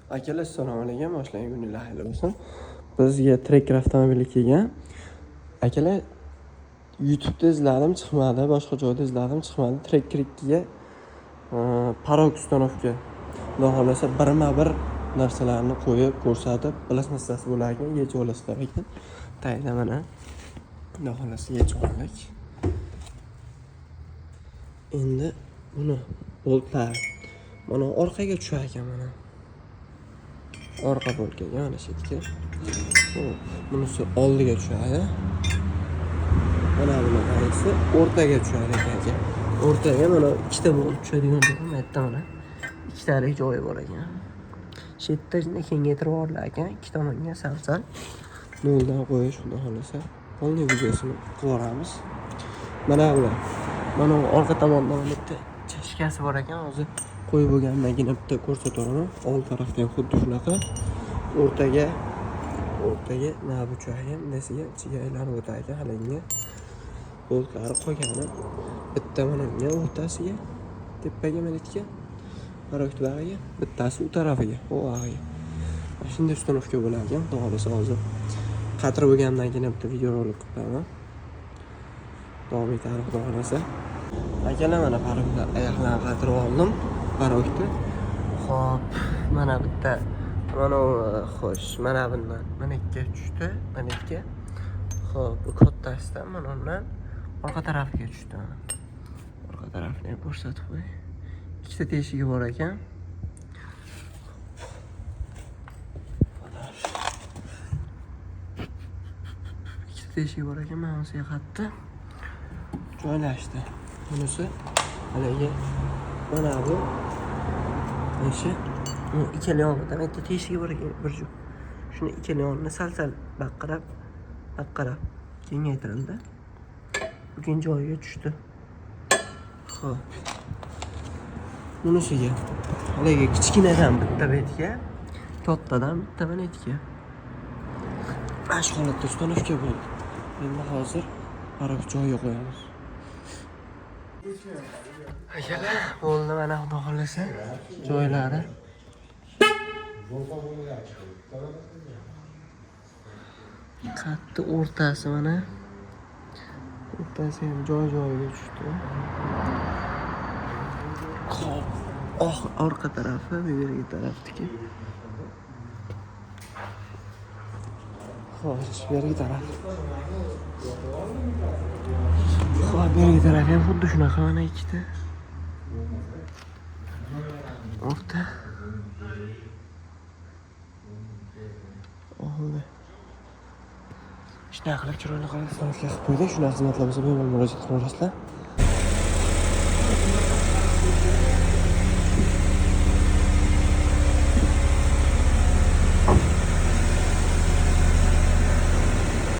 Akalar, assalomu alaykum. Boshlangan kuninglar xayr bo'lsin. Bizga Tracker avtomobili kelgan. Akalar, YouTube'da izladim, chiqmadi, boshqa joyda izladim, chiqmadi. Tracker 2 ga parok ustanovka. Xudo xolasa birma-bir narsalarni qo'yib ko'rsatib, plasmassasi bo'lar ekan, yechib olasizlar ekan. Tayda mana. Xudo xolasa yechib oldik. Endi buni boltlar mana orqaga tushar ekan mana. Orqa bo'lkaga mana shu yerga. Bunisi oldiga tushadi. Mana bunisi o'rtaga tushadi ekan. O'rtaga mana ikkita bolt tushadigan joy bu yerda mana. Ikkitalik joyi bor ekan. Shu yerda kengaytirib yuborilgan ekan. Ikki tomonga sal-sal noldan qo'yish xudo xolasa. Qolgan videosini ko'ramiz. Mana bular. Mana orqa tomonda mana bitta chashkasi bor ekan. Hozir qo'yib bo'lgandan keyin bitta ko'rsataveraman. Old tarafda ham xuddi shunaqa. O'rtaga nima buchagan, nasiga ichiga aylanib o'tar ekan halinga. Boltlari qo'ygani bitta mana bunga o'rtasiga, tepaga mana itga, parokni bag'iga, bittasi u tarafiga, u bag'iga. Shunday ustanovka bo'lar ekan. Xudo xolasa hozir qatirib bo'lgandan keyin bitta videorolik qilaman. Davom etadi xudo xolasa. Akalar, mana parokni oyoqlarini qatirib oldim. Parokni. Xo'p, mana bitta mana xo'sh, mana bundan mana ikki tushdi, mana ikki. Xo'p, bu kattasidan mana undan orqa tarafiga tushdi. Orqa tarafini ham ko'rsatib qo'y. Ikkita teshigi bor ekan. Ikkita teshigi bor ekan, mana bunisiga qatdi joylashdi. Bunisi haliga mana bu o'sha ikkala yonidan bitta teshigi bor ekan, bir juft. Shuni ikkala yonini sal-sal baqqarab kengaytirildi. Bugun joyiga tushdi. Xo'p. Bunisiga haliga kichkinadan bitta betga, kattadan bitta betga. Mana shu holatda ustanovka bo'ldi. Endi hozir parok joyiga qo'yamiz. Akalar, bo'ldi mana xudo xolasa joylari. Qatti o'rtasi mana. O'rtasi ham joy-joyiga tushdi. Xo'p, orqa tarafi, bu yerga tarafdiki. Xo'sh, bu yerga taraf. Xo'p, bu yerga taraf ham xuddi shunaqa mana ikkita. O'rta. Oldi. Shunaqa qilib chiroyli qilib qilib qo'ydik. Shunaqa xizmatlar bo'lsa bemalol murojaat qilaverasizlar.